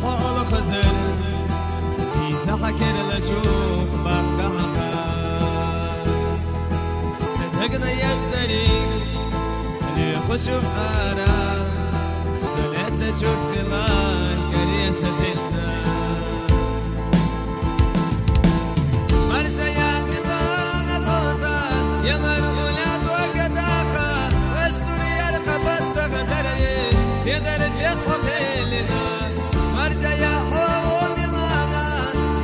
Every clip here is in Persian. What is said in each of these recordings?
روح الخزر يتحكر لشوف بقعها صدقنا يزدري اللي خشوف آرام سلعت شوف خلال كريسة تستا مرجع يا ميلان الوزا يلا رغولات وقداخا واستوري يرقبت تغدريش سيدر الشيخ وخيلنا مرجع يا حوو ميلانا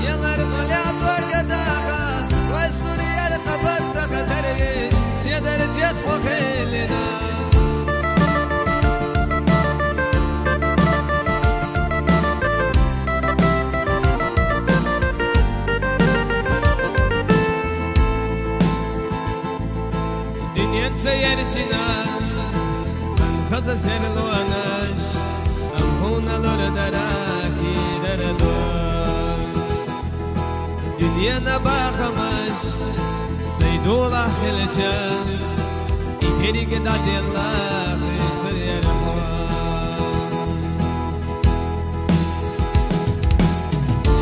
يلا رغولات وقداخا واستوري يرقبت تغدريش سيدر الشيخ وخيلنا سير شنان من خصص الوانش أم هونا لور دراكي دردون دنيا نبا خمش سيدولا خلجان إيدي قدا دي الله خيتر يرحوان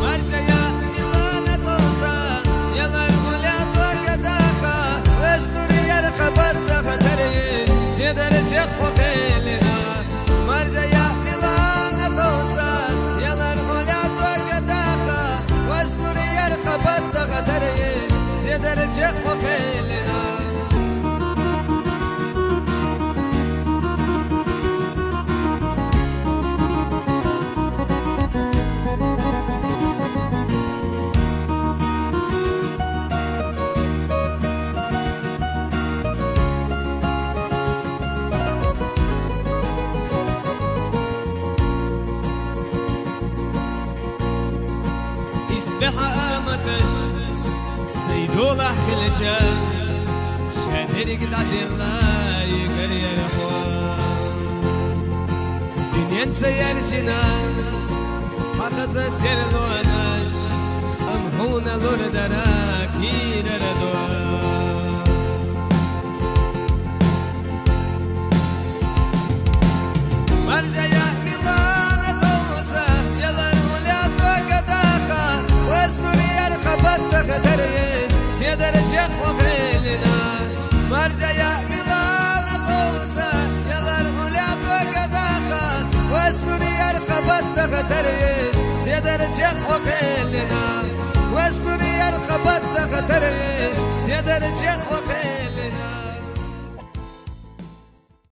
مرجع يا ميلانا توزا يلا الغلات وقداخا واستوري يرقبت سيدر الشيخ وخيلنا مرجع يا ميلانا توسا يلا الغلات وقداخا واستوري يرقبت تغدريش سيدر الشيخ وخيلنا يسبح آمتش سيدولا خلجان شادر قدعد الله يقر يرحوان دنيا سير شنان حخز سير لوناش أمحونا لور دراكي ردوان مرجع يا ميلانا توسا يلا الولاد وقداخا واستوري يرقبت تغدريش سيدر الشيخ وخيلنا مرجع يا ميلانا توسا يلا الولاد وقداخا واستوري يرقبت تغدريش سيدر الشيخ وخيلنا واستوري يرقبت تغدريش